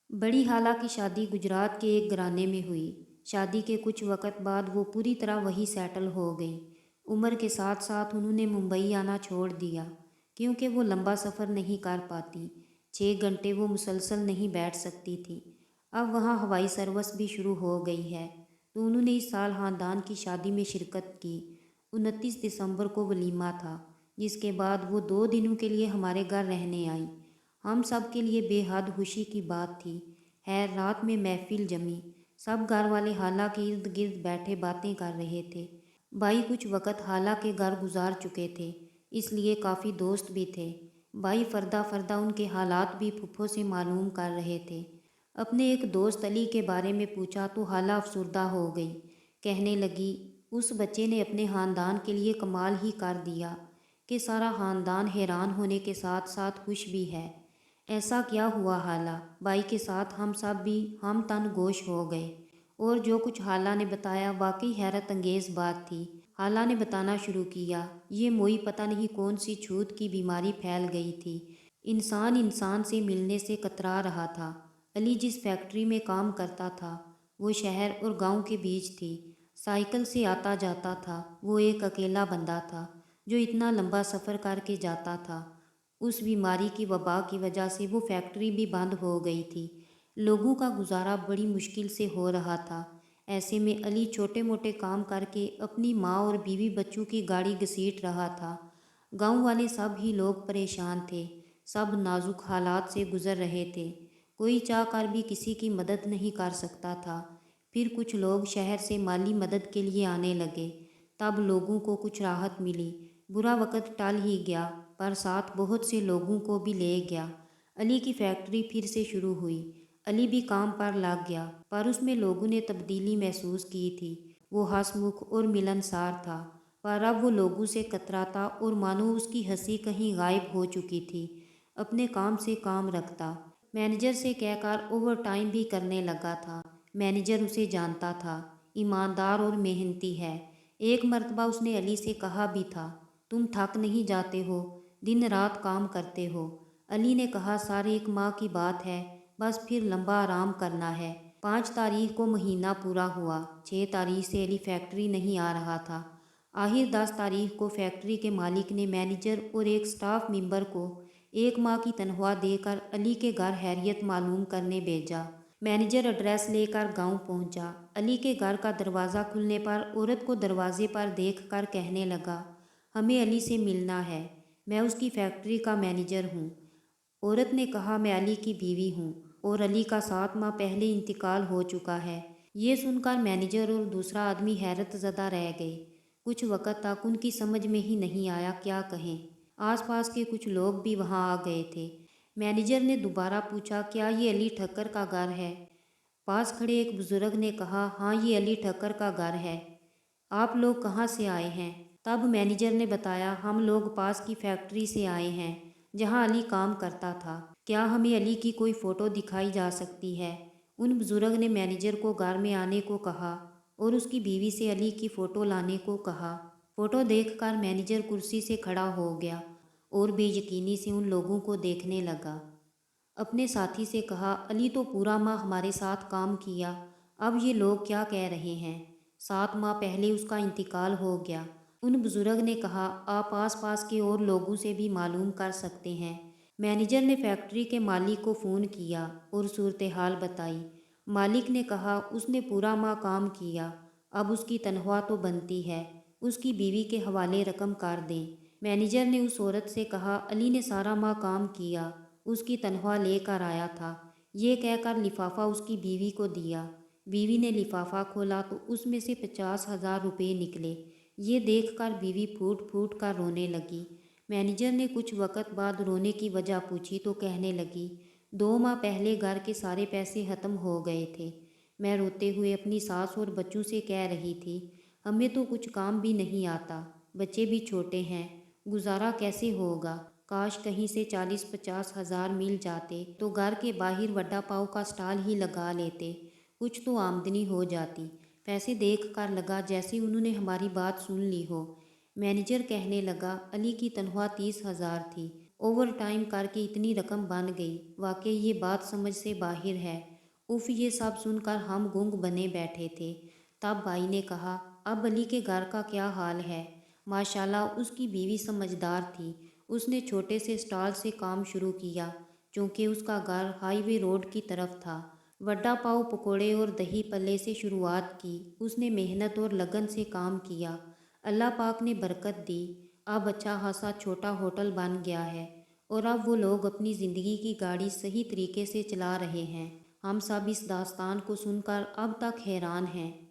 बड़ी हाला की शादी गुजरात के एक घराने में हुई। शादी के कुछ वक़्त बाद वो पूरी तरह वहीं सेटल हो गई। उम्र के साथ साथ उन्होंने मुंबई आना छोड़ दिया क्योंकि वो लंबा सफ़र नहीं कर पाती। 6 घंटे वो मुसलसल नहीं बैठ सकती थी। अब वहाँ हवाई सर्विस भी शुरू हो गई है, तो उन्होंने इस साल ख़ानदान की शादी में शिरकत की। 29 दिसंबर को वलीमा था, जिसके बाद वो 2 दिनों के लिए हमारे घर रहने आई। हम सब के लिए बेहद खुशी की बात थी। खैर, रात में महफिल जमी। सब घर वाले हाला के इर्द गिर्द बैठे बातें कर रहे थे। भाई कुछ वक़्त हाला के घर गुजार चुके थे, इसलिए काफ़ी दोस्त भी थे। भाई फरदा फरदा उनके हालात भी फुफ्फो से मालूम कर रहे थे। अपने एक दोस्त अली के बारे में पूछा तो हाला अफसुर्दा हो गई। कहने लगी, उस बच्चे ने अपने ख़ानदान के लिए कमाल ही कर दिया कि सारा ख़ानदान हैरान होने के साथ साथ खुश भी है। ऐसा क्या हुआ हाला? भाई के साथ हम सब भी हम तन गोश हो गए। और जो कुछ हाला ने बताया वाकई हैरत अंगेज़ बात थी। हाला ने बताना शुरू किया, ये मोई पता नहीं कौन सी छूत की बीमारी फैल गई थी। इंसान इंसान से मिलने से कतरा रहा था। अली जिस फैक्ट्री में काम करता था वो शहर और गांव के बीच थी। साइकिल से आता जाता था। वो एक अकेला बंदा था जो इतना लंबा सफ़र करके जाता था। उस बीमारी की वबा की वजह से वो फैक्ट्री भी बंद हो गई थी। लोगों का गुजारा बड़ी मुश्किल से हो रहा था। ऐसे में अली छोटे मोटे काम करके अपनी माँ और बीवी बच्चों की गाड़ी घसीट रहा था। गांव वाले सब ही लोग परेशान थे। सब नाजुक हालात से गुजर रहे थे। कोई चाह कर भी किसी की मदद नहीं कर सकता था। फिर कुछ लोग शहर से माली मदद के लिए आने लगे। तब लोगों को कुछ राहत मिली। बुरा वक़्त टल ही गया, पर साथ बहुत से लोगों को भी ले गया। अली की फैक्ट्री फिर से शुरू हुई। अली भी काम पर लग गया, पर उसमें लोगों ने तब्दीली महसूस की थी। वो हंसमुख और मिलनसार था, पर अब वो लोगों से कतराता और मानो उसकी हंसी कहीं गायब हो चुकी थी। अपने काम से काम रखता। मैनेजर से कहकर ओवर टाइम भी करने लगा था। मैनेजर उसे जानता था, ईमानदार और मेहनती है। एक मर्तबा उसने अली से कहा भी था, तुम थक नहीं जाते हो, दिन रात काम करते हो। अली ने कहा, सारे एक माह की बात है, बस फिर लंबा आराम करना है। 5 तारीख को महीना पूरा हुआ। 6 तारीख से अली फैक्ट्री नहीं आ रहा था। आखिर 10 तारीख को फैक्ट्री के मालिक ने मैनेजर और एक स्टाफ मेंबर को 1 माह की तनख्वाह देकर अली के घर हैरियत मालूम करने भेजा। मैनेजर एड्रेस लेकर गांव पहुंचा। अली के घर का दरवाज़ा खुलने पर औरत को दरवाजे पर देखकर कहने लगा, हमें अली से मिलना है, मैं उसकी फैक्ट्री का मैनेजर हूँ। औरत ने कहा, मैं अली की बीवी हूँ और अली का 7 माह पहले इंतकाल हो चुका है। ये सुनकर मैनेजर और दूसरा आदमी हैरत ज़दा रह गए। कुछ वक़्त तक उनकी समझ में ही नहीं आया क्या कहें। आसपास के कुछ लोग भी वहाँ आ गए थे। मैनेजर ने दोबारा पूछा, क्या ये अली ठक्कर का घर है? पास खड़े एक बुजुर्ग ने कहा, हाँ ये अली ठक्कर का घर है। आप लोग कहाँ से आए हैं? तब मैनेजर ने बताया, हम लोग पास की फैक्ट्री से आए हैं जहाँ अली काम करता था। क्या हमें अली की कोई फ़ोटो दिखाई जा सकती है? उन बुजुर्ग ने मैनेजर को घर में आने को कहा और उसकी बीवी से अली की फ़ोटो लाने को कहा। फ़ोटो देखकर मैनेजर कुर्सी से खड़ा हो गया और बेयकीनी से उन लोगों को देखने लगा। अपने साथी से कहा, अली तो पूरा माह हमारे साथ काम किया, अब ये लोग क्या कह रहे हैं? 7 माह पहले उसका इंतकाल हो गया। उन बुजुर्ग ने कहा, आप आस पास के और लोगों से भी मालूम कर सकते हैं। मैनेजर ने फैक्ट्री के मालिक को फ़ोन किया और सूरत हाल बताई। मालिक ने कहा, उसने पूरा माह काम किया, अब उसकी तनख्वाह तो बनती है, उसकी बीवी के हवाले रकम कर दें। मैनेजर ने उस औरत से कहा, अली ने सारा माह काम किया, उसकी तनख्वाह लेकर आया था। ये कहकर लिफाफा उसकी बीवी को दिया। बीवी ने लिफाफा खोला तो उसमें से 50,000 रुपये निकले। ये देखकर बीवी फूट फूट कर रोने लगी। मैनेजर ने कुछ वक़्त बाद रोने की वजह पूछी तो कहने लगी, 2 माह पहले घर के सारे पैसे ख़त्म हो गए थे। मैं रोते हुए अपनी सास और बच्चों से कह रही थी, हमें तो कुछ काम भी नहीं आता, बच्चे भी छोटे हैं, गुजारा कैसे होगा? काश कहीं से 40-50 हज़ार मिल जाते तो घर के बाहर वड्डा पाव का स्टॉल ही लगा लेते, कुछ तो आमदनी हो जाती। पैसे देख कर लगा जैसे उन्होंने हमारी बात सुन ली हो। मैनेजर कहने लगा, अली की तनख्वाह 30,000 थी, اوور ٹائم کر کے اتنی رقم بن گئی، واقعی یہ بات سمجھ سے باہر ہے۔ اف، یہ سب سن کر ہم گنگ بنے بیٹھے تھے۔ تب بھائی نے کہا، اب علی کے گھر کا کیا حال ہے؟ ماشاءاللہ اس کی بیوی سمجھدار تھی، اس نے چھوٹے سے اسٹال سے کام شروع کیا، چونکہ اس کا گھر ہائی وے روڈ کی طرف تھا۔ وڈا پاؤ، پکوڑے اور دہی پلے سے شروعات کی۔ اس نے محنت اور لگن سے کام کیا، اللہ پاک نے برکت دی۔ اب اچھا خاصا چھوٹا ہوٹل بن گیا ہے اور اب وہ لوگ اپنی زندگی کی گاڑی صحیح طریقے سے چلا رہے ہیں۔ ہم سب اس داستان کو سن کر اب تک حیران ہیں۔